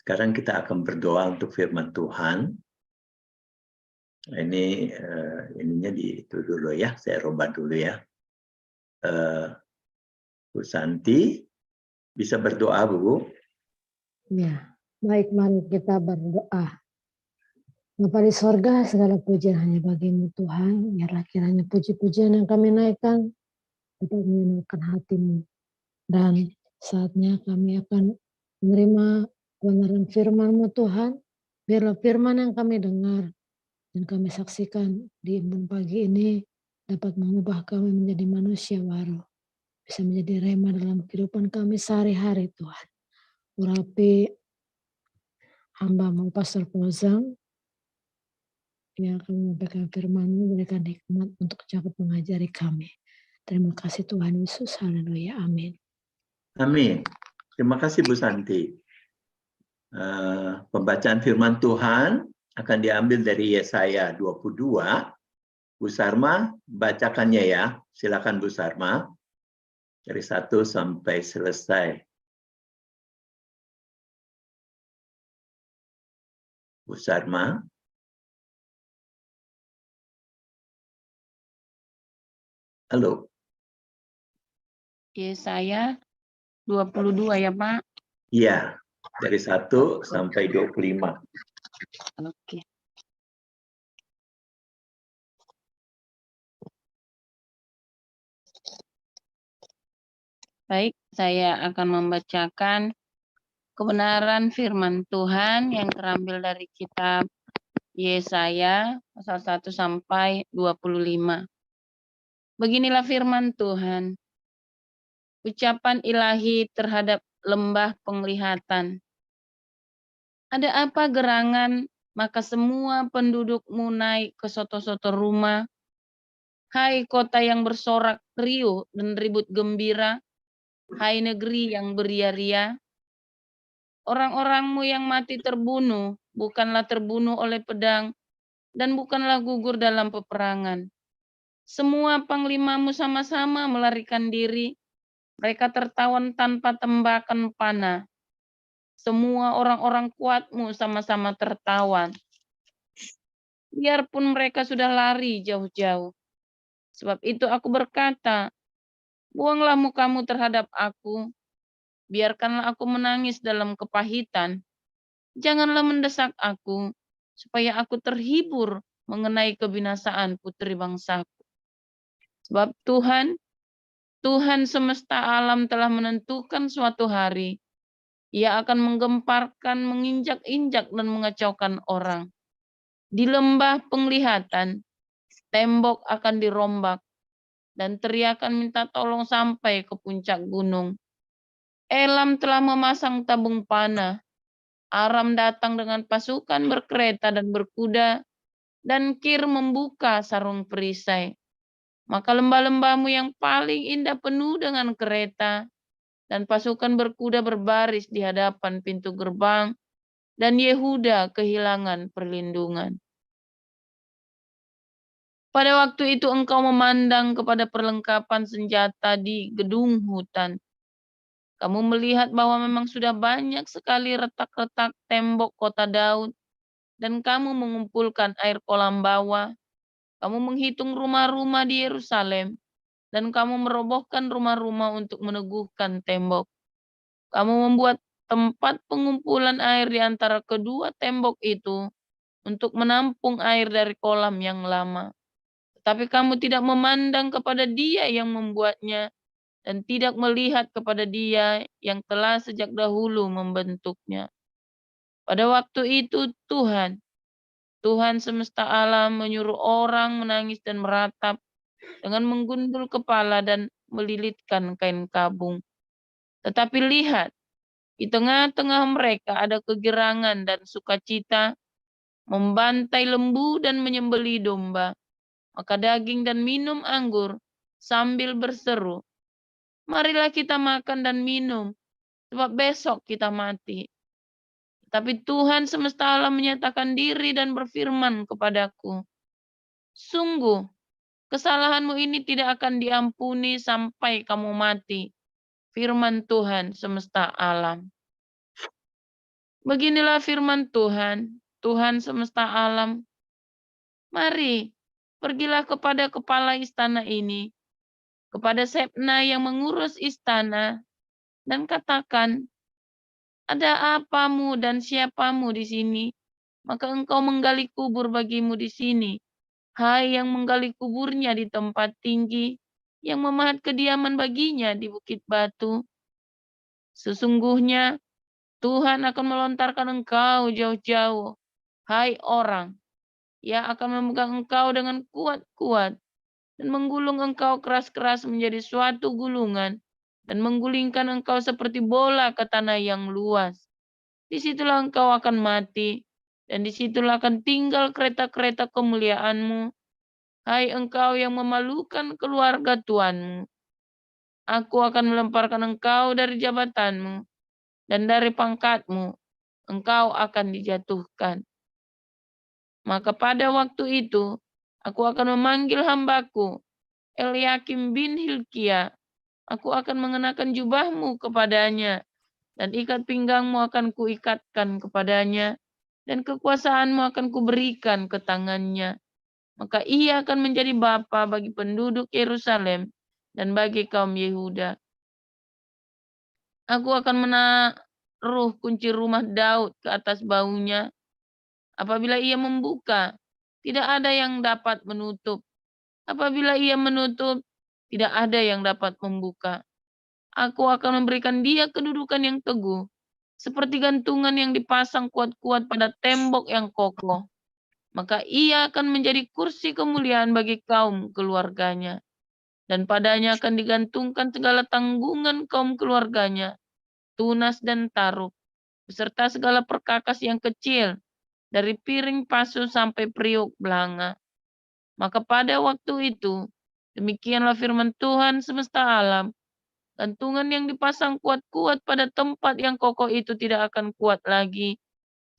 Sekarang kita akan berdoa untuk firman Tuhan. Ini ininya itu dulu ya, saya rubah dulu ya. Bu Santi, bisa berdoa Bu? Ya, baik, mari kita berdoa. Bapa di sorga, segala pujian hanya bagimu Tuhan. Biarlah kiranya puji-pujian yang kami naikkan dapat menyenangkan hatimu. Dan saatnya kami akan menerima kebenaran firman-Mu Tuhan. Biarlah firman yang kami dengar dan kami saksikan di embun pagi ini dapat mengubah kami menjadi manusia baru. Bisa menjadi rema dalam kehidupan kami sehari-hari Tuhan. Urapi hamba-Mu Pastor Fauzan yang akan menyampaikan firman-Mu, berikan hikmat untuk dapat mengajari kami. Terima kasih Tuhan Yesus. Haleluya. Amin. Amin. Terima kasih Bu Santi. Pembacaan firman Tuhan akan diambil dari Yesaya 22. Bu Sarma, bacakannya ya. Silakan Bu Sarma. Dari 1 sampai selesai. Bu Sarma. Halo. Yesaya 22 ya Pak? Iya, dari 1 sampai 25. Oke. Baik, saya akan membacakan kebenaran firman Tuhan yang terambil dari kitab Yesaya pasal 1 sampai 25. Beginilah firman Tuhan. Ucapan ilahi terhadap lembah penglihatan. Ada apa gerangan, maka semua pendudukmu naik ke soto-soto rumah. Hai kota yang bersorak riuh dan ribut gembira, hai negeri yang beria-ria. Orang-orangmu yang mati terbunuh, bukanlah terbunuh oleh pedang, dan bukanlah gugur dalam peperangan. Semua panglimamu sama-sama melarikan diri, mereka tertawan tanpa tembakan panah. Semua orang-orang kuatmu sama-sama tertawan. Biarpun mereka sudah lari jauh-jauh. Sebab itu aku berkata, buanglah mukamu terhadap aku, biarkanlah aku menangis dalam kepahitan. Janganlah mendesak aku, supaya aku terhibur mengenai kebinasaan putri bangsaku. Sebab Tuhan semesta alam telah menentukan suatu hari. Ia akan menggemparkan, menginjak-injak, dan mengacaukan orang. Di lembah penglihatan, tembok akan dirombak, dan teriakan minta tolong sampai ke puncak gunung. Elam telah memasang tabung panah. Aram datang dengan pasukan berkereta dan berkuda, dan Kir membuka sarung perisai. Maka lembah-lembahmu yang paling indah penuh dengan kereta, dan pasukan berkuda berbaris di hadapan pintu gerbang, dan Yehuda kehilangan perlindungan. Pada waktu itu engkau memandang kepada perlengkapan senjata di gedung hutan. Kamu melihat bahwa memang sudah banyak sekali retak-retak tembok kota Daud, dan kamu mengumpulkan air kolam bawah. Kamu menghitung rumah-rumah di Yerusalem, dan kamu merobohkan rumah-rumah untuk meneguhkan tembok. Kamu membuat tempat pengumpulan air di antara kedua tembok itu untuk menampung air dari kolam yang lama. Tetapi kamu tidak memandang kepada Dia yang membuatnya, dan tidak melihat kepada Dia yang telah sejak dahulu membentuknya. Pada waktu itu Tuhan semesta alam menyuruh orang menangis dan meratap dengan menggundul kepala dan melilitkan kain kabung. Tetapi lihat, di tengah-tengah mereka ada kegirangan dan sukacita, membantai lembu dan menyembelih domba, maka daging dan minum anggur sambil berseru, marilah kita makan dan minum, sebab besok kita mati. Tapi Tuhan semesta alam menyatakan diri dan berfirman kepadaku, sungguh, kesalahanmu ini tidak akan diampuni sampai kamu mati. Firman Tuhan semesta alam. Beginilah firman Tuhan, Tuhan semesta alam. Mari, pergilah kepada kepala istana ini, kepada Sebna yang mengurus istana, dan katakan, ada apamu dan siapamu di sini? Maka engkau menggali kubur bagimu di sini. Hai yang menggali kuburnya di tempat tinggi, yang memahat kediaman baginya di bukit batu. Sesungguhnya Tuhan akan melontarkan engkau jauh-jauh, hai orang. Ia akan memegang engkau dengan kuat-kuat dan menggulung engkau keras-keras menjadi suatu gulungan dan menggulingkan engkau seperti bola ke tanah yang luas. Disitulah engkau akan mati dan disitulah akan tinggal kereta-kereta kemuliaanmu. Hai engkau yang memalukan keluarga Tuanmu. Aku akan melemparkan engkau dari jabatanmu dan dari pangkatmu engkau akan dijatuhkan. Maka pada waktu itu aku akan memanggil hambaku Eliakim bin Hilkia. Aku akan mengenakan jubahmu kepadanya dan ikat pinggangmu akan kuikatkan kepadanya dan kekuasaanmu akan kuberikan ke tangannya. Maka ia akan menjadi bapa bagi penduduk Yerusalem dan bagi kaum Yehuda. Aku akan menaruh kunci rumah Daud ke atas baunya. Apabila ia membuka, tidak ada yang dapat menutup. Apabila ia menutup, tidak ada yang dapat membuka. Aku akan memberikan dia kedudukan yang teguh, seperti gantungan yang dipasang kuat-kuat pada tembok yang kokoh. Maka ia akan menjadi kursi kemuliaan bagi kaum keluarganya. Dan padanya akan digantungkan segala tanggungan kaum keluarganya, tunas dan taruk, beserta segala perkakas yang kecil, dari piring pasu sampai periuk belanga. Maka pada waktu itu, demikianlah firman Tuhan semesta alam, gantungan yang dipasang kuat-kuat pada tempat yang kokoh itu tidak akan kuat lagi,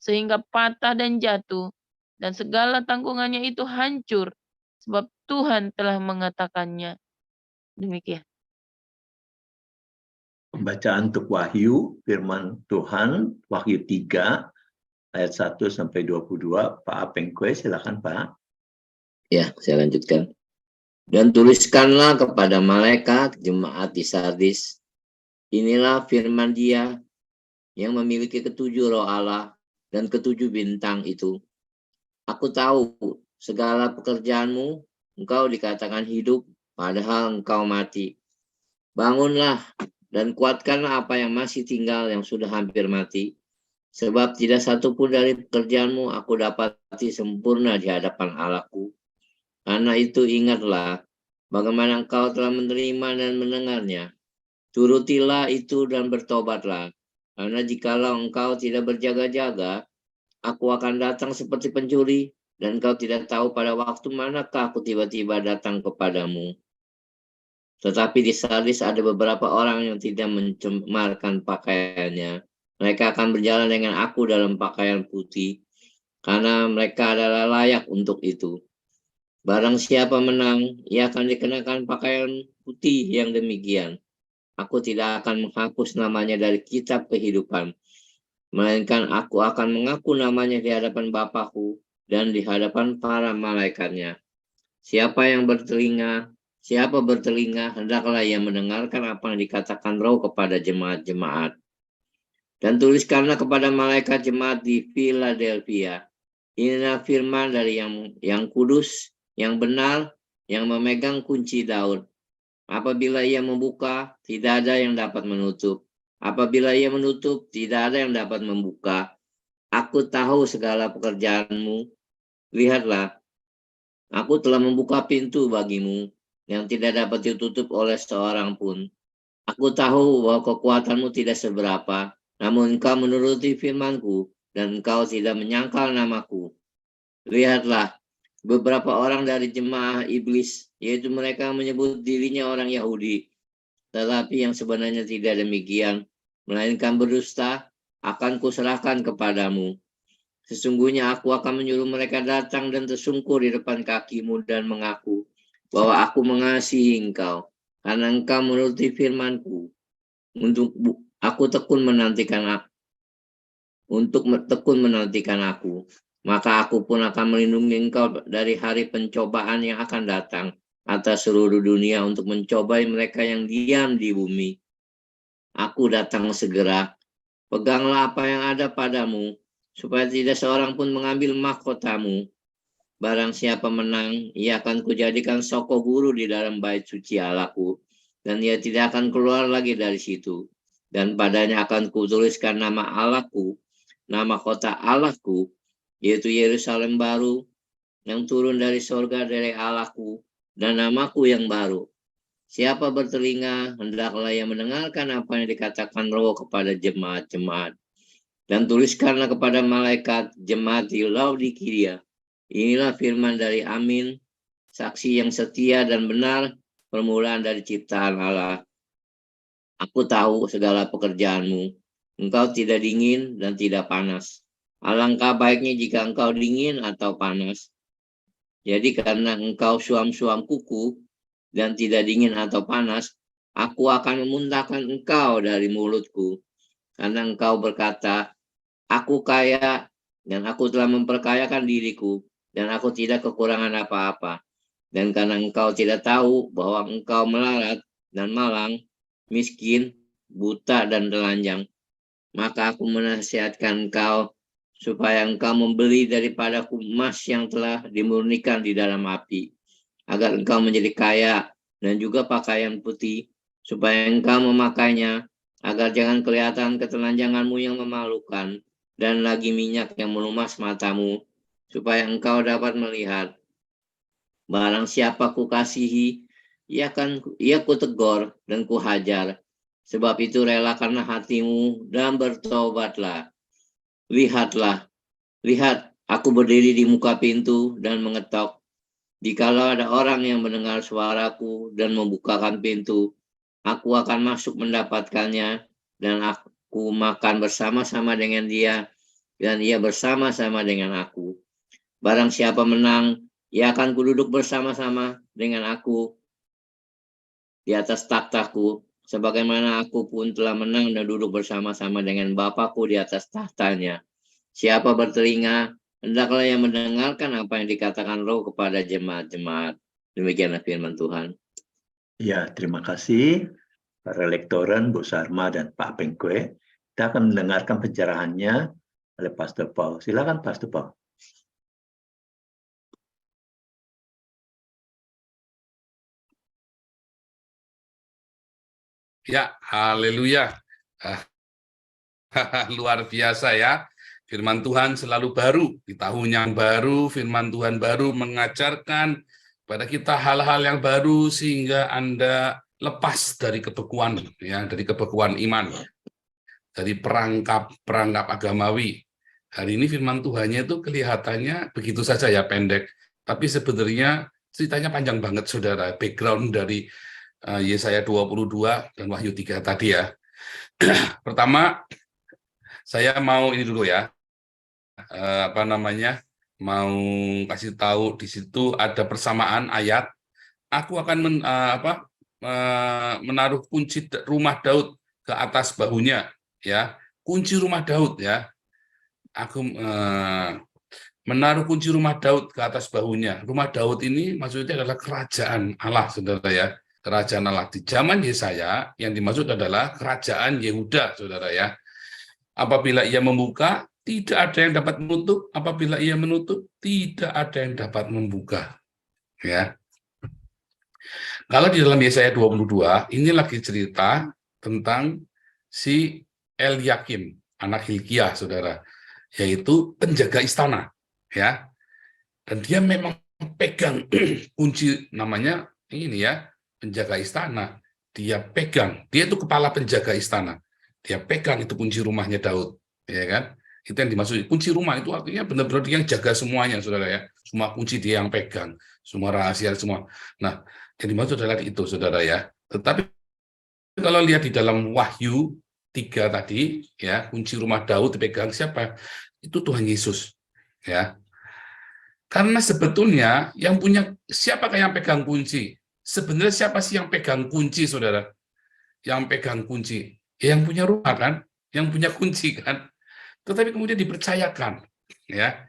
sehingga patah dan jatuh, dan segala tanggungannya itu hancur, sebab Tuhan telah mengatakannya. Demikian. Pembacaan untuk Wahyu, firman Tuhan, Wahyu 3, ayat 1 sampai 22. Pak Apengkwe, silakan Pak. Ya, saya lanjutkan. Dan tuliskanlah kepada malaikat jemaat di Sardis, inilah firman Dia yang memiliki ketujuh roh Allah dan ketujuh bintang itu. Aku tahu segala pekerjaanmu, engkau dikatakan hidup, padahal engkau mati. Bangunlah dan kuatkanlah apa yang masih tinggal yang sudah hampir mati. Sebab tidak satu pun dari pekerjaanmu aku dapati sempurna di hadapan Allahku. Karena itu ingatlah bagaimana engkau telah menerima dan mendengarnya. Turutilah itu dan bertobatlah. Karena jikalau engkau tidak berjaga-jaga, aku akan datang seperti pencuri, dan engkau tidak tahu pada waktu manakah aku tiba-tiba datang kepadamu. Tetapi di Sardis ada beberapa orang yang tidak mencemarkan pakaiannya. Mereka akan berjalan dengan aku dalam pakaian putih, karena mereka adalah layak untuk itu. Barang siapa menang, ia akan dikenakan pakaian putih yang demikian. Aku tidak akan menghapus namanya dari kitab kehidupan, melainkan aku akan mengaku namanya di hadapan Bapa-Ku dan di hadapan para malaikatnya. Siapa bertelinga, hendaklah ia mendengarkan apa yang dikatakan Roh kepada jemaat-jemaat. Dan tuliskanlah kepada malaikat jemaat di Philadelphia, inilah firman dari yang kudus, yang benar, yang memegang kunci Daud. Apabila ia membuka, tidak ada yang dapat menutup. Apabila ia menutup, tidak ada yang dapat membuka. Aku tahu segala pekerjaanmu. Lihatlah, aku telah membuka pintu bagimu yang tidak dapat ditutup oleh seorang pun. Aku tahu bahwa kekuatanmu tidak seberapa, namun engkau menuruti firmanku dan engkau tidak menyangkal namaku. Lihatlah, beberapa orang dari jemaah iblis, yaitu mereka menyebut dirinya orang Yahudi, tetapi yang sebenarnya tidak demikian, melainkan berdusta, akan kuserahkan kepadamu. Sesungguhnya aku akan menyuruh mereka datang dan tersungkur di depan kakimu dan mengaku bahwa aku mengasihi engkau, karena engkau menuruti firmanku. Aku tekun menantikan untuk tekun menantikan aku. Maka aku pun akan melindungi engkau dari hari pencobaan yang akan datang atas seluruh dunia untuk mencobai mereka yang diam di bumi. Aku datang segera. Peganglah apa yang ada padamu, supaya tidak seorang pun mengambil mahkotamu. Barang siapa menang, ia akan kujadikan soko guru di dalam bait suci Allahku, dan ia tidak akan keluar lagi dari situ. Dan padanya akan kutuliskan nama Allahku, nama kota Allahku, yaitu Yerusalem baru, yang turun dari sorga dari Allahku, dan namaku yang baru. Siapa bertelinga, hendaklah ia mendengarkan apa yang dikatakan Roh kepada jemaat-jemaat. Dan tuliskanlah kepada malaikat jemaat di Laodikia. Inilah firman dari Amin, saksi yang setia dan benar, permulaan dari ciptaan Allah. Aku tahu segala pekerjaanmu. Engkau tidak dingin dan tidak panas. Alangkah baiknya jika engkau dingin atau panas. Jadi karena engkau suam-suam kuku, dan tidak dingin atau panas, aku akan memuntahkan engkau dari mulutku. Karena engkau berkata, aku kaya, dan aku telah memperkayakan diriku, dan aku tidak kekurangan apa-apa. Dan karena engkau tidak tahu bahwa engkau melarat dan malang, miskin, buta, dan telanjang, maka aku menasihatkan engkau, supaya engkau membeli daripadaku emas yang telah dimurnikan di dalam api, agar engkau menjadi kaya, dan juga pakaian putih, supaya engkau memakainya, agar jangan kelihatan ketelanjanganmu yang memalukan, dan lagi minyak yang melumas matamu, supaya engkau dapat melihat. Barang siapa kukasihi, ia kutegur dan kuhajar. Sebab itu relakanlah hatimu dan bertobatlah. Lihat, aku berdiri di muka pintu dan mengetok. Jikalau ada orang yang mendengar suaraku dan membukakan pintu, aku akan masuk mendapatkannya, dan aku makan bersama-sama dengan dia, dan ia bersama-sama dengan aku. Barang siapa menang, ia akan kududuk bersama-sama dengan aku di atas takhtaku, sebagaimana aku pun telah menang dan duduk bersama-sama dengan Bapakku di atas tahtanya. Siapa bertelinga, hendaklah yang mendengarkan apa yang dikatakan Roh kepada jemaat-jemaat. Demikianlah firman Tuhan. Ya, terima kasih para lektoran, Bu Sarma dan Pak Pengkue. Kita akan mendengarkan pencerahannya oleh Pastor Paul. Silakan Pastor Paul. Ya, haleluya. Luar biasa ya. Firman Tuhan selalu baru. Di tahun yang baru, firman Tuhan baru mengajarkan pada kita hal-hal yang baru sehingga Anda lepas dari kebekuan, ya, dari kebekuan iman, dari perangkap agamawi. Hari ini firman Tuhannya itu kelihatannya begitu saja ya, pendek. Tapi sebenarnya ceritanya panjang banget, saudara. Background dari Yesaya 22 dan Wahyu 3 tadi ya. Pertama, saya mau ini dulu ya, mau kasih tahu di situ ada persamaan ayat. Aku akan menaruh kunci rumah Daud ke atas bahunya, ya, kunci rumah Daud ya. Aku menaruh kunci rumah Daud ke atas bahunya. Rumah Daud ini maksudnya adalah kerajaan Allah, saudara ya. Kerajaan Allah di zaman Yesaya yang dimaksud adalah kerajaan Yehuda, saudara ya. Apabila ia membuka, tidak ada yang dapat menutup. Apabila ia menutup, tidak ada yang dapat membuka. Ya. Kalau di dalam Yesaya 22, ini lagi cerita tentang si Eliakim, anak Hilkiah, saudara, yaitu penjaga istana, ya. Dan dia memang pegang kunci, namanya ini ya, penjaga istana. Dia pegang, dia itu kepala penjaga istana. Dia pegang itu kunci rumahnya Daud, ya kan? Itu yang dimaksud kunci rumah, itu artinya benar-benar dia yang jaga semuanya, saudara ya. Semua kunci dia yang pegang, semua rahasia semua. Nah, yang dimaksud adalah itu, saudara ya. Tetapi kalau lihat di dalam Wahyu 3 tadi, ya, kunci rumah Daud dipegang siapa? Itu Tuhan Yesus, ya. Karena sebetulnya yang punya, siapakah yang pegang kunci? Sebenarnya siapa sih yang pegang kunci, saudara? Yang pegang kunci, yang punya rumah kan, yang punya kunci kan. tetapi kemudian dipercayakan, ya.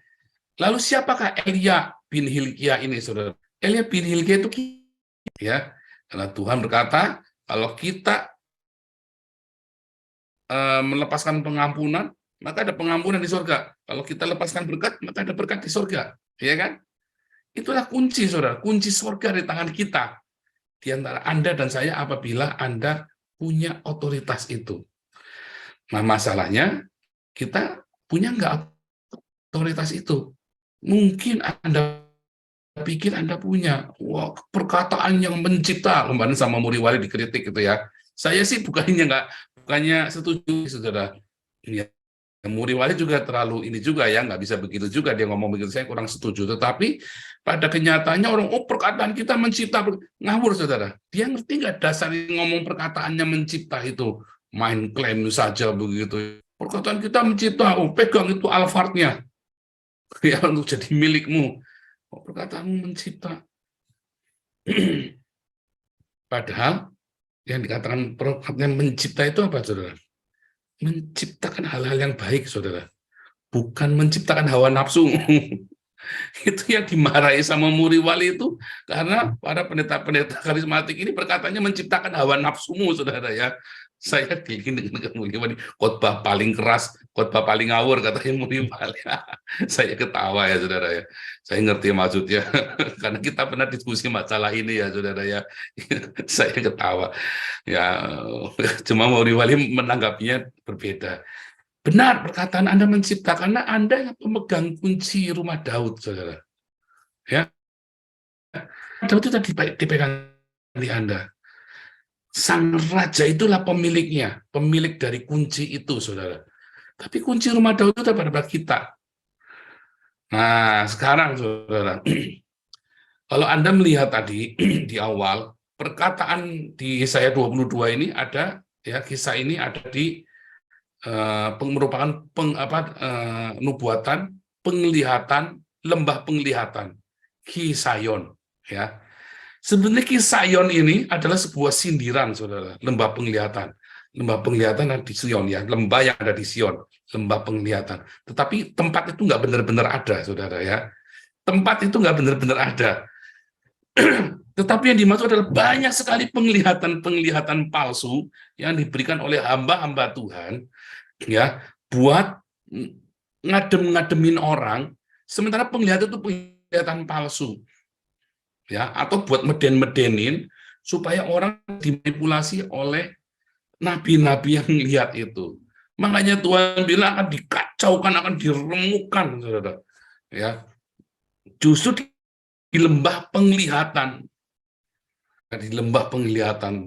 Lalu siapakah Elia bin Hilkiah ini, saudara? Elia bin Hilkiah itu, ya, karena Tuhan berkata, kalau kita melepaskan pengampunan, maka ada pengampunan di surga. Kalau kita lepaskan berkat, maka ada berkat di surga, ya kan? Itulah kunci, saudara. Kunci surga di tangan kita, di antara Anda dan saya apabila Anda punya otoritas itu. Nah, masalahnya kita punya nggak otoritas itu? Mungkin Anda pikir Anda punya, wah, perkataan yang mencipta. Kemarin sama Muri Wali dikritik gitu ya. Saya sih bukannya setuju, saudara. Ya, Muri Wali juga terlalu ini juga ya, nggak bisa begitu juga dia ngomong begitu. Saya kurang setuju. Tetapi pada kenyataannya orang, perkataan kita mencipta, ngawur, saudara. Dia ngerti nggak dasar ngomong perkataannya mencipta itu? Main klaim saja begitu. Perkataan kita mencipta, pegang itu alfardnya ya untuk jadi milikmu. Perkataanmu mencipta. Padahal yang dikatakan perkataan mencipta itu apa, saudara? Menciptakan hal-hal yang baik, saudara. Bukan menciptakan hawa nafsu. Itu yang dimarahi sama Muri Wali itu, karena para pendeta-pendeta karismatik ini perkataannya menciptakan hawa nafsumu, saudara ya. Saya ingin dengan Muri Wali, khotbah paling keras, khotbah paling ngawur, katanya Muri Wali. Saya ketawa ya, saudara ya. Saya ngerti maksudnya, karena kita pernah diskusi masalah ini ya, saudara ya. Saya ketawa. Ya, cuma Muri Wali menanggapinya berbeda. Benar, perkataan Anda mencipta, karena Anda yang pemegang kunci rumah Daud, saudara. Ya, Daud itu tadi dipegang di Anda. Sang raja itulah pemiliknya, pemilik dari kunci itu, saudara. Tapi kunci rumah Daud itu pada kita. Nah, sekarang, saudara, kalau Anda melihat tadi di awal, perkataan di Yesaya 22 ini ada, ya, kisah ini ada di merupakan nubuatan penglihatan, lembah penglihatan, Kisayon, ya. Sebenarnya Kisayon ini adalah sebuah sindiran, saudara. Lembah penglihatan ada di Sion, ya, lembah yang ada di Sion, lembah penglihatan. Tetapi tempat itu nggak benar-benar ada, saudara ya. Tempat itu nggak benar-benar ada. Tetapi yang dimaksud adalah banyak sekali penglihatan palsu yang diberikan oleh hamba-hamba Tuhan, ya, buat ngadem-ngademin orang, sementara penglihatan itu penglihatan palsu, ya, atau buat meden-medenin supaya orang dimanipulasi oleh nabi-nabi yang lihat itu. Makanya Tuhan bilang akan dikacaukan, akan diremukkan, saudara, ya, justru di lembah penglihatan. Di lembah penglihatan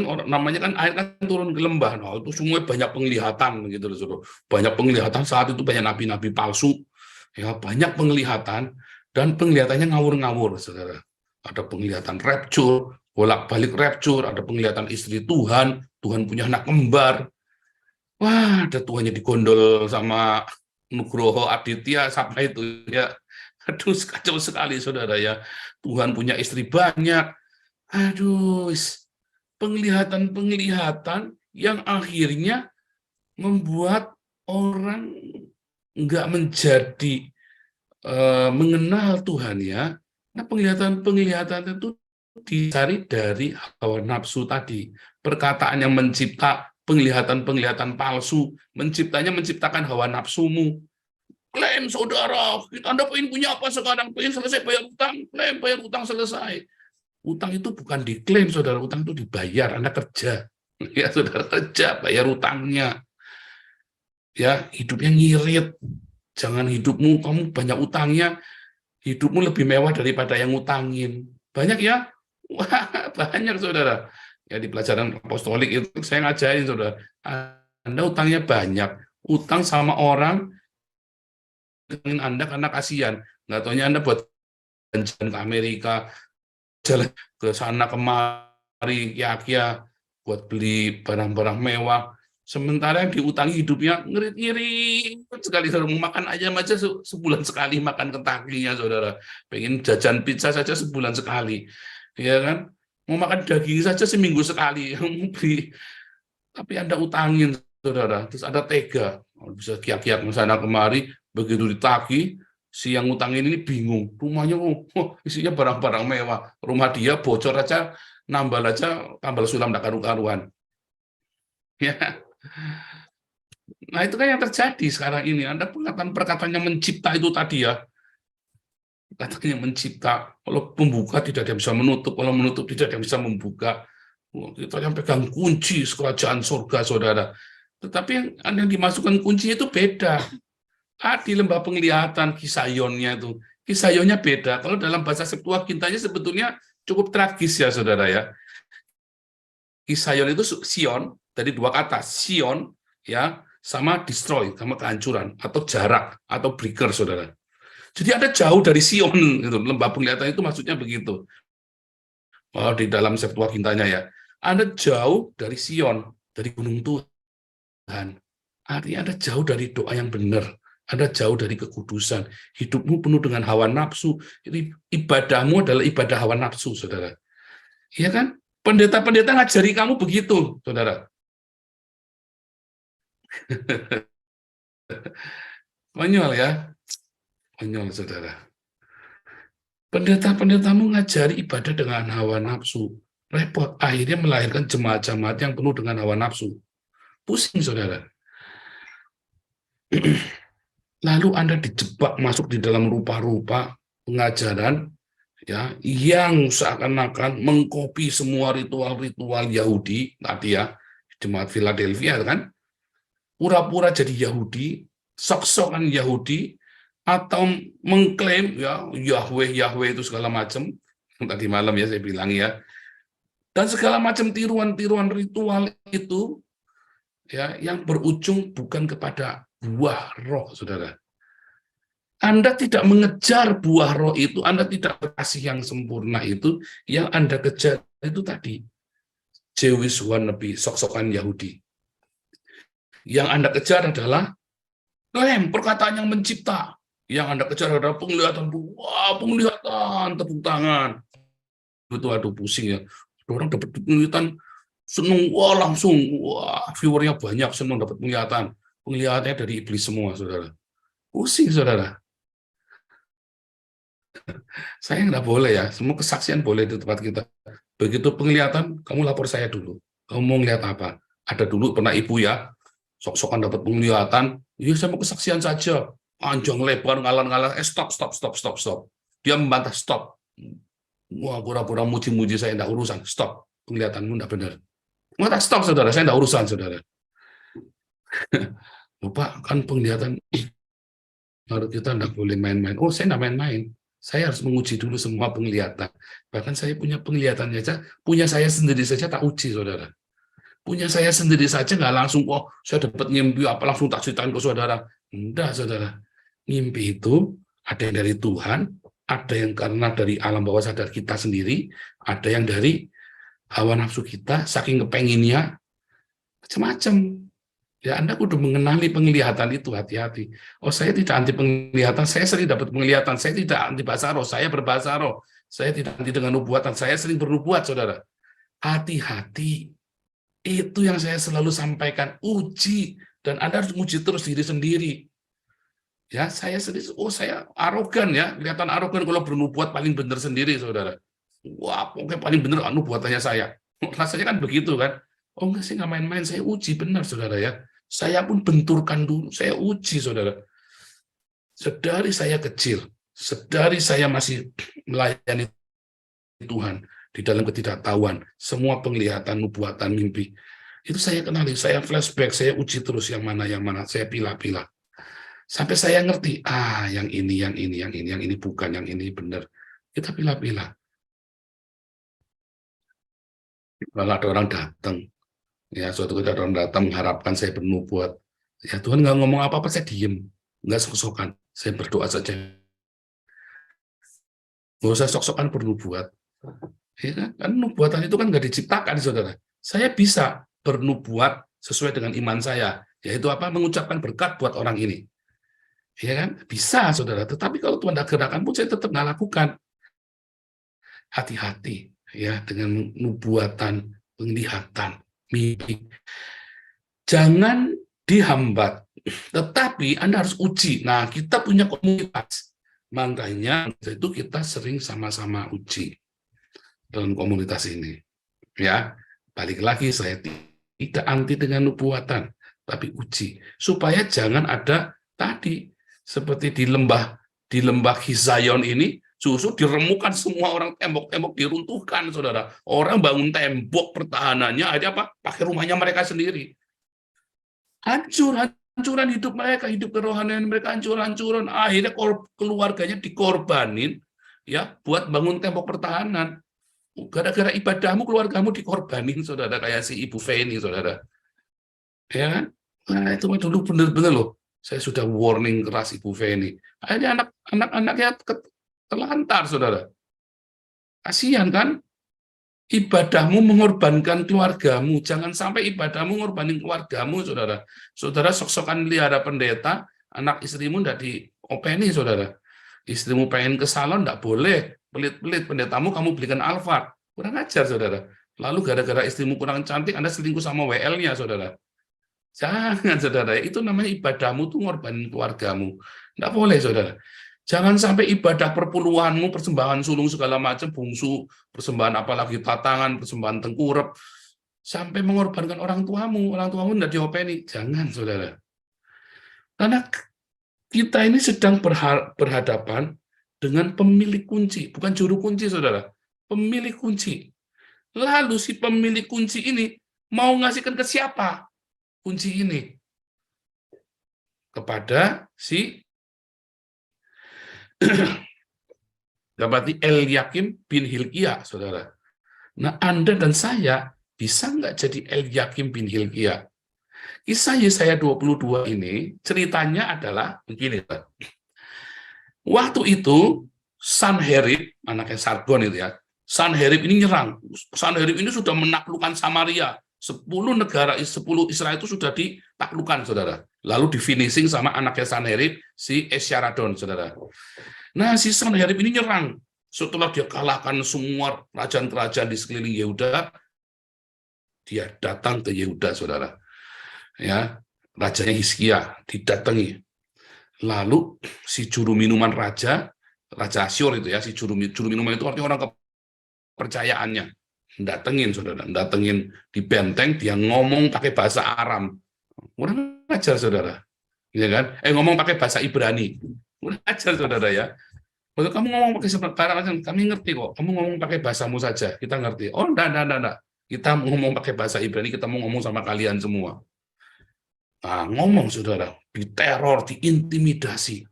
orang, namanya kan air kan turun ke lembah, nah, itu semua banyak penglihatan gitu loh, saudara. Banyak penglihatan, saat itu banyak nabi-nabi palsu, ya, banyak penglihatan, dan penglihatannya ngawur-ngawur, saudara. Ada penglihatan rapture, bolak-balik rapture, ada penglihatan istri Tuhan punya anak kembar. Wah, ada Tuhannya digondol sama Nugroho Aditya, siapa itu ya. Aduh, kacau sekali, saudara ya. Tuhan punya istri banyak. Aduh, penglihatan yang akhirnya membuat orang nggak menjadi mengenal Tuhan, ya. Nah, penglihatan itu dicari dari hawa nafsu tadi. Perkataan yang mencipta penglihatan palsu, menciptakan hawa nafsumu. Klaim, saudara, Anda pengen punya apa sekarang? Pengen selesai bayar utang, klaim bayar utang selesai. Utang itu bukan diklaim, saudara. Utang itu dibayar. Anda kerja, ya, saudara, kerja, bayar utangnya. Ya, hidupnya ngirit. Jangan hidupmu, kamu banyak utangnya, hidupmu lebih mewah daripada yang ngutangin. Banyak ya? Wah, banyak, saudara. Ya, di pelajaran apostolik itu saya ngajarin, saudara. Anda utangnya banyak. Utang sama orang ingin Anda karena kasihan. Nggak taunya Anda buat jalan ke Amerika, jalan ke sana kemari, ya, buat beli barang-barang mewah. Sementara yang diutangi hidupnya ngirit-ngirit sekali, saudara. Mau makan ayam aja sebulan sekali, makan Kentucky-nya, saudara. Pengen jajan pizza saja sebulan sekali, ya kan? Mau makan daging saja seminggu sekali, beli. Tapi Anda utangin, saudara. Terus Anda tega. Bisa kiak-kiak sana kemari, begitu ditagih, si yang ngutangin ini bingung, rumahnya isinya barang-barang mewah, rumah dia bocor aja, nambal aja, tambal sulam tidak karu-karuan. Ya. Nah itu kan yang terjadi sekarang ini. Anda perkataan yang mencipta itu tadi ya, katanya mencipta. Kalau membuka tidak ada yang bisa menutup, kalau menutup tidak ada yang bisa membuka. Kita yang pegang kunci kerajaan surga, saudara. Tetapi yang dimasukkan kunci itu beda. Di lembah penglihatan Kisayonnya itu. Kisayonnya beda. Kalau dalam bahasa Septuagintanya sebetulnya cukup tragis ya, saudara ya. Kisayon itu Sion, dari dua kata. Sion, ya, sama destroy, sama kehancuran, atau jarak, atau breaker, saudara. Jadi ada jauh dari Sion, gitu. Lembah penglihatan itu maksudnya begitu. Di dalam Septuagintanya ya. Anda jauh dari Sion, dari gunung Tuhan. Artinya Anda jauh dari doa yang benar. Anda jauh dari kekudusan. Hidupmu penuh dengan hawa nafsu. Jadi ibadahmu adalah ibadah hawa nafsu, saudara. Iya kan? Pendeta-pendeta ngajari kamu begitu, saudara. Konyol ya. Konyol, saudara. Pendeta-pendetamu ngajari ibadah dengan hawa nafsu. Repot. Akhirnya melahirkan jemaat-jemaat yang penuh dengan hawa nafsu. Pusing, saudara. Lalu Anda dijebak masuk di dalam rupa-rupa pengajaran ya yang seakan-akan mengkopi semua ritual-ritual Yahudi tadi ya, jemaat Philadelphia kan, pura-pura jadi Yahudi, sok-sokan Yahudi, atau mengklaim ya Yahweh itu segala macam, tadi malam ya saya bilang ya, dan segala macam tiruan-tiruan ritual itu ya yang berujung bukan kepada buah roh, saudara. Anda tidak mengejar buah roh itu, Anda tidak berkasih yang sempurna itu, yang Anda kejar itu tadi, Jewish wannabe, sok-sokan Yahudi. Yang Anda kejar adalah klaim, perkataan yang mencipta. Yang Anda kejar adalah penglihatan, wah penglihatan, tepuk tangan. Itu aduh pusing ya. Orang dapat penglihatan, seneng, wah langsung, wah viewernya banyak, seneng dapat penglihatan. Penglihatannya dari iblis semua, saudara. Pusing, saudara. Saya nggak boleh ya, semua kesaksian boleh di tempat kita. Begitu penglihatan, kamu lapor saya dulu. Kamu mau ngeliat apa? Ada dulu pernah ibu ya, sok-sokan dapat penglihatan, ya saya mau kesaksian saja. Panjang lebar, ngalah-ngalah, stop. Dia membantah, stop. Wah, pura-pura muji-muji saya, nggak urusan, stop. Penglihatanmu nggak benar. Nggak, stop, saudara, saya nggak urusan, saudara. Lupa, kan penglihatan, menurut kita nggak boleh main-main. Oh, saya nggak main-main. Saya harus menguji dulu semua penglihatan. Bahkan saya punya penglihatannya saja, punya saya sendiri saja tak uji, saudara. Punya saya sendiri saja nggak langsung, oh saya dapat mimpi apa langsung tak ceritain ke saudara. Enggak, saudara. Mimpi itu ada yang dari Tuhan, ada yang karena dari alam bawah sadar kita sendiri, ada yang dari hawa nafsu kita, saking kepenginnya, macam-macam. Ya, Anda kudu mengenali penglihatan itu, hati-hati. Oh, saya tidak anti penglihatan, saya sering dapat penglihatan, saya tidak anti bahasa roh, saya berbahasa roh, saya tidak anti dengan nubuatan, saya sering bernubuat, saudara. Hati-hati, itu yang saya selalu sampaikan, uji, dan Anda harus uji terus diri sendiri. Ya, saya sendiri, oh saya arogan ya, kelihatan arogan kalau bernubuat paling benar sendiri, saudara. Wah, pokoknya paling benar nubuatannya saya. Rasanya kan begitu kan? Oh enggak, saya nggak main-main, saya uji benar, saudara ya. Saya pun benturkan dulu, saya uji, saudara. Sedari saya kecil, sedari saya masih melayani Tuhan di dalam ketidaktahuan, semua penglihatan, nubuatan, mimpi, itu saya kenali, saya flashback, saya uji terus yang mana, saya pilah-pilah. Sampai saya ngerti, yang ini bukan, yang ini benar. Kita pilah-pilah. Kalau ada orang datang, ya suatu ketika orang datang mengharapkan saya bernubuat, ya Tuhan nggak ngomong apa-apa, saya diem, nggak sok-sokan, saya berdoa saja. Nggak usah sok-sokan bernubuat. Ya, kan nubuatan itu kan nggak diciptakan, saudara. Saya bisa bernubuat sesuai dengan iman saya, yaitu apa? Mengucapkan berkat buat orang ini. Ya kan? Bisa, saudara. Tetapi kalau Tuhan tidak gerakan pun saya tetap nggak lakukan. Hati-hati ya dengan nubuatan, penglihatan, mimpi. Jangan dihambat Tetapi Anda harus uji. Nah, kita punya komunitas. Makanya itu kita sering sama-sama uji dalam komunitas ini. Ya, balik lagi saya tidak anti dengan nubuatan, tapi uji supaya jangan ada tadi seperti di lembah Hizayon ini justru diremukan semua orang, tembok-tembok diruntuhkan, saudara. Orang bangun tembok pertahanannya ada apa? Pakai rumahnya mereka sendiri. Hancuran hidup mereka, hidup kerohanian mereka hancur-hancuran. Akhirnya keluarganya dikorbanin ya buat bangun tembok pertahanan. Gara-gara ibadahmu keluargamu dikorbanin, saudara, kayak si Ibu Feni, saudara. Ya kan? Nah, itu dulu benar-benar loh. Saya sudah warning keras Ibu Feni. Akhirnya anak-anaknya terlantar, saudara. Kasihan kan? Ibadahmu mengorbankan keluargamu. Jangan sampai ibadahmu mengorbankan keluargamu, saudara. Saudara sok-sokan pelihara pendeta, anak istrimu tidak diopeni, saudara. Istrimu pengen ke salon, tidak boleh. Pelit-pelit, pendetamu kamu belikan Alphard. Kurang ajar, saudara. Lalu gara-gara istrimu kurang cantik, Anda selingkuh sama WL-nya, saudara. Jangan, saudara. Itu namanya ibadahmu tuh ngorbanin keluargamu. Tidak boleh, saudara. Jangan sampai ibadah perpuluhanmu, persembahan sulung segala macam, bungsu, persembahan apalagi tatangan, persembahan tengkurap, sampai mengorbankan orang tuamu tidak diopeni. Jangan, saudara. Karena kita ini sedang berhadapan dengan pemilik kunci, bukan juru kunci, saudara. Pemilik kunci. Lalu si pemilik kunci ini mau ngasihkan ke siapa kunci ini? Kepada si Eliakim bin Hilkiah, saudara. Nah, Anda dan saya bisa nggak jadi Eliakim bin Hilkiah? Kisah Yesaya 22 ini ceritanya adalah begini, Pak. Waktu itu Sanherib, anaknya Sargon itu ya, Sanherib ini nyerang. Sanherib ini sudah menaklukkan Samaria. 10 Israel itu sudah ditaklukkan, saudara. Lalu di finishing sama anaknya Sanherib, si Esyaradon, saudara. Nah, si Sanherib ini nyerang. Setelah dia kalahkan semua kerajaan-kerajaan di sekeliling Yehuda, dia datang ke Yehuda, saudara. Ya, rajanya Hizkia didatangi. Lalu si juru minuman Raja Asyur itu ya, si juru minuman itu artinya orang kepercayaannya. Datengin, saudara, datengin di benteng, dia ngomong pakai bahasa Aram. Kurang ajar, saudara. Ya kan? Ngomong pakai bahasa Ibrani. Kurang ajar, saudara ya. Kalau kamu ngomong pakai bahasa, kami ngerti kok. Kamu ngomong pakai bahasamu saja, kita ngerti. Oh, enggak. Kita ngomong pakai bahasa Ibrani, kita mau ngomong sama kalian semua. Nah, ngomong, saudara, diteror, diintimidasi.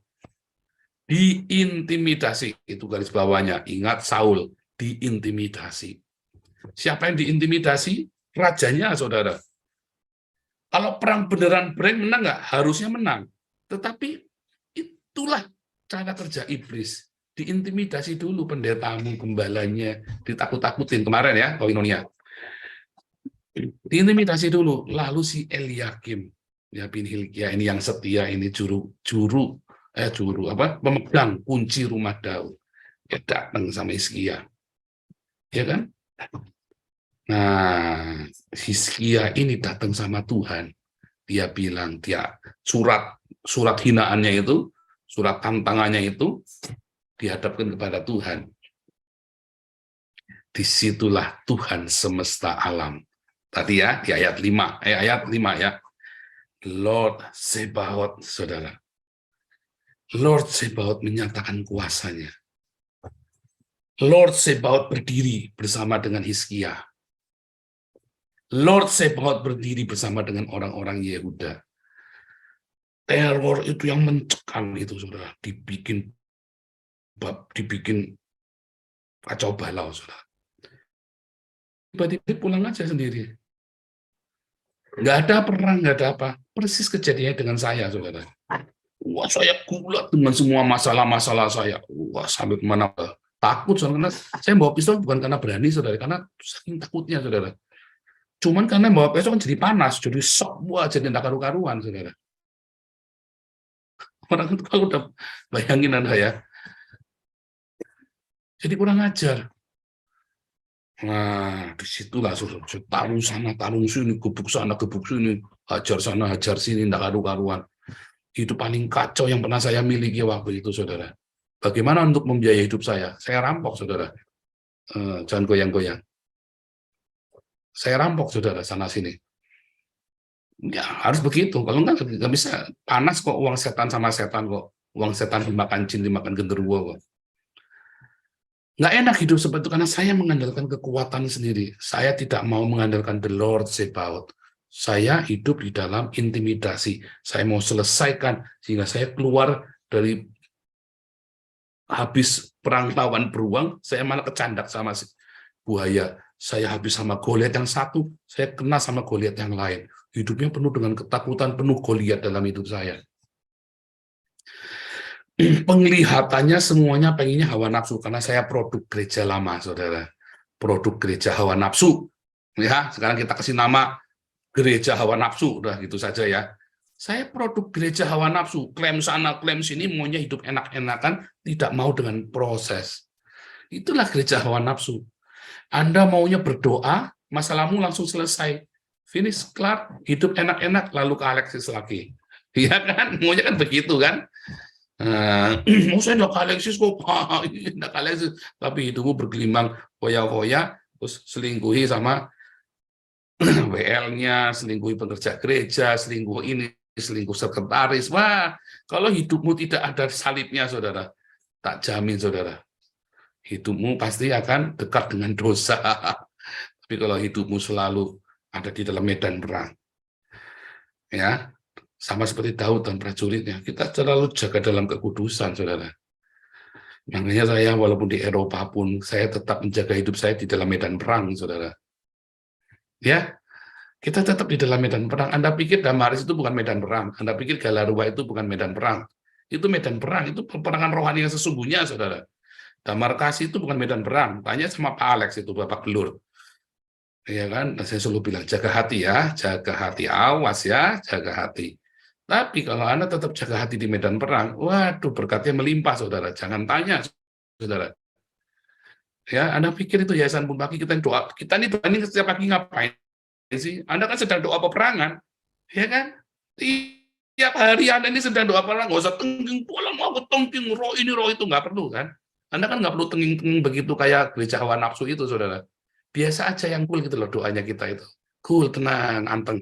Diintimidasi, itu garis bawahnya. Ingat, Saul, diintimidasi. Siapa yang diintimidasi? Rajanya, saudara. Kalau perang beneran menang nggak? Harusnya menang. Tetapi itulah cara kerja iblis. Diintimidasi dulu pendetamu, gembalanya, ditakut-takutin. Kemarin ya, Koinonia. Diintimidasi dulu. Lalu si Eliakim, ya bin Hilkiah ini yang setia, ini pemegang kunci rumah Daud. Dia datang sama Hizkia. Ya kan? Nah, Hizkia ini datang sama Tuhan. Dia bilang, surat hinaannya itu, surat tantangannya itu dihadapkan kepada Tuhan. Disitulah Tuhan semesta alam. Tadi ya, di ayat 5 ya. Lord Sebaot, saudara. Lord Sebaot menyatakan kuasanya. Lord Sebaot berdiri bersama dengan Hizkia. Lord Sebaot berdiri bersama dengan orang-orang Yehuda. Teror itu yang mencekam itu, saudara, dibikin kacau balau, saudara. Tiba-tiba pulang aja sendiri. Nggak ada perang, nggak ada apa. Persis kejadiannya dengan saya, saudara. Wah, saya gulat dengan semua masalah-masalah saya. Wah, sampai kemana? Takut, saudara. Karena saya bawa pistol bukan karena berani, saudara. Karena saking takutnya, saudara. Cuman karena bawa pistol kan jadi panas, jadi shock, wah, jadi tidak karu-karuan, saudara. Orang itu kalau udah bayangin Anda ya. Jadi kurang ajar. Nah, disitulah tarung sana, tarung sini, gebuk sana, gebuk sini, hajar sana, hajar sini, tidak karu-karuan. hidup paling kacau yang pernah saya miliki waktu itu, saudara. Bagaimana untuk membiayai hidup saya? Saya rampok, saudara. Jangan goyang-goyang. Saya rampok, saudara, sana-sini. Ya, harus begitu. Kalau enggak bisa. Panas kok uang setan sama setan kok. Uang setan dimakan jin, dimakan genderuwo kok. Nggak enak hidup seperti itu karena saya mengandalkan kekuatan sendiri. Saya tidak mau mengandalkan the Lord Zebaoth. Saya hidup di dalam intimidasi. Saya mau selesaikan sehingga saya keluar dari habis perang lawan beruang, saya malah kecandak sama buaya. Saya habis sama Goliat yang satu, saya kena sama Goliat yang lain. Hidupnya penuh dengan ketakutan, penuh Goliat dalam hidup saya. Penglihatannya semuanya pengennya hawa nafsu karena saya produk gereja lama, saudara. Produk gereja hawa nafsu. Ya, sekarang kita kasih nama gereja hawa nafsu, udah gitu saja ya. Saya produk gereja hawa nafsu, klaim sana, klaim sini, maunya hidup enak-enakan, tidak mau dengan proses. Itulah gereja hawa nafsu. Anda maunya berdoa, masalahmu langsung selesai. Finish, kelar, hidup enak-enak, lalu ke Alexis lagi. Ya kan? Maunya kan begitu kan? Saya nggak ke Alexis kok, nggak ke Alexis. Tapi hidupmu bergelimang, foya-foya, terus selingkuhi sama WL-nya, selingkuhi pekerja gereja, selingkuh ini, selingkuh sekretaris. Wah, kalau hidupmu tidak ada salibnya, saudara, tak jamin, saudara, hidupmu pasti akan dekat dengan dosa. Tapi kalau hidupmu selalu ada di dalam medan perang, ya, sama seperti Daud dan prajuritnya, kita selalu jaga dalam kekudusan, saudara. Makanya saya walaupun di Eropa pun, saya tetap menjaga hidup saya di dalam medan perang, saudara. Ya, kita tetap di dalam medan perang. Anda pikir Damaris itu bukan medan perang? Anda pikir Galarua itu bukan medan perang? Itu medan perang, itu peperangan rohani yang sesungguhnya, saudara. Damarkasi itu bukan medan perang. Tanya sama Pak Alex itu, Bapak Gelur. Ya kan, saya selalu bilang, jaga hati ya, jaga hati, awas ya, jaga hati. Tapi kalau Anda tetap jaga hati di medan perang, waduh, berkatnya melimpah, saudara. Jangan tanya, saudara. Ya, Anda pikir itu Yayasan Bumbaki kita doa, kita ini setiap pagi ngapain sih? Anda kan sedang doa peperangan, ya kan? Tiap hari Anda ini sedang doa peperangan, nggak usah tengking, pulang aku tengking, roh ini, roh itu, nggak perlu kan? Anda kan nggak perlu tengking begitu kayak gereja hawa nafsu itu, saudara. Biasa aja yang cool gitu loh doanya kita itu. Cool, tenang, anteng.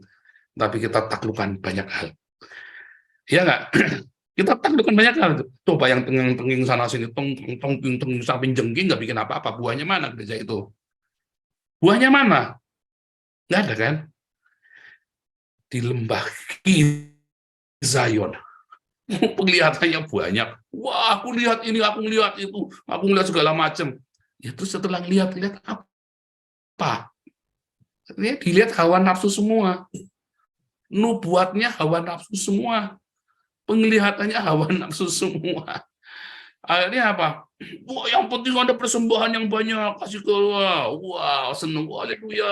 Tapi kita taklukkan banyak hal. Iya nggak? Kita taklukkan banyak hal. Coba yang tenging sana sini, tenging samping jengking nggak bikin apa-apa. Buahnya mana gereja itu? Buahnya mana? Nggak ada kan? Di lembah Zion. Penglihatannya banyak. Wah, aku lihat ini, aku lihat itu, aku lihat segala macam. Ya terus setelah lihat apa? Ini dilihat hawa nafsu semua. Nubuatnya hawa nafsu semua. Penglihatannya hawa nafsu semua. Akhirnya apa? Wah, yang penting ada persembahan yang banyak, kasih ke wah, seneng, haleluya.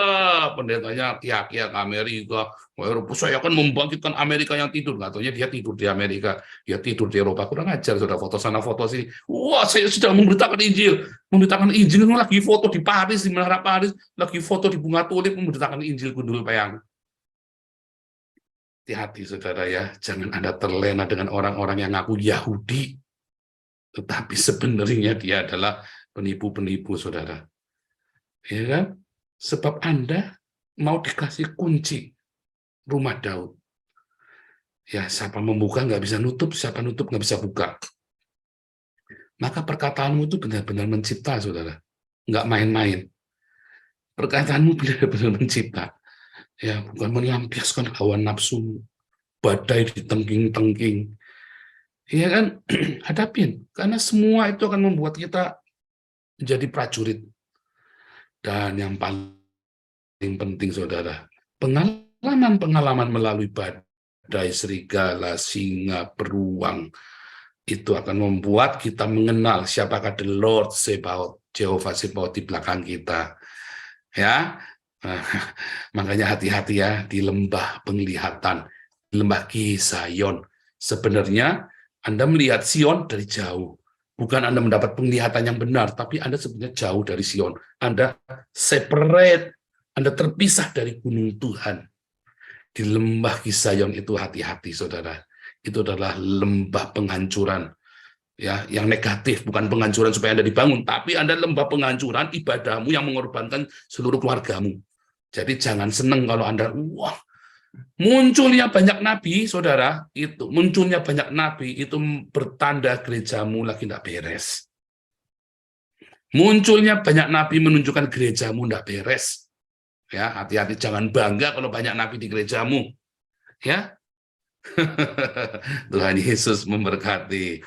Pendetanya tiak-tiak Amerika. Wah, Eropa, saya akan membangkitkan Amerika yang tidur. Nggak taunya dia tidur di Amerika, dia tidur di Eropa. Kurang ajar, sudah foto sana, foto sini. Wah, saya sedang memberitakan Injil. Memberitakan Injil, lagi foto di Paris, di Menara Paris, lagi foto di Bunga Tulip, memberitakan Injil Gundul Peyang. Hati-hati, saudara ya, jangan Anda terlena dengan orang-orang yang ngaku Yahudi, tetapi sebenarnya dia adalah penipu-penipu, saudara. Ya kan? Sebab Anda mau dikasih kunci rumah Daud. Ya, siapa membuka nggak bisa nutup, siapa nutup nggak bisa buka. Maka perkataanmu itu benar-benar mencipta, saudara. Nggak main-main. Perkataanmu benar-benar mencipta. Ya, bukan melampiaskan hawa nafsu, badai ditengking-tengking. Ya kan, hadapin. Karena semua itu akan membuat kita menjadi prajurit. Dan yang paling penting, saudara, pengalaman-pengalaman melalui badai, serigala, singa, beruang, itu akan membuat kita mengenal siapakah the Lord Zebaoth, Jehovah Zebaoth di belakang kita. Ya, makanya hati-hati ya di lembah penglihatan, di lembah Zion. Sebenarnya Anda melihat Sion dari jauh. Bukan Anda mendapat penglihatan yang benar, tapi Anda sebenarnya jauh dari Sion. Anda separate, Anda terpisah dari gunung Tuhan. Di lembah Zion itu hati-hati, saudara. itu adalah lembah penghancuran. Ya, yang negatif, bukan penghancuran supaya Anda dibangun, tapi Anda lembah penghancuran ibadahmu yang mengorbankan seluruh keluargamu. Jadi jangan senang kalau Anda, wah, munculnya banyak nabi, saudara, itu munculnya banyak nabi itu bertanda gerejamu lagi tidak beres. Munculnya banyak nabi menunjukkan gerejamu tidak beres. Ya, hati-hati, jangan bangga kalau banyak nabi di gerejamu. Ya. Tuhan Yesus memberkati.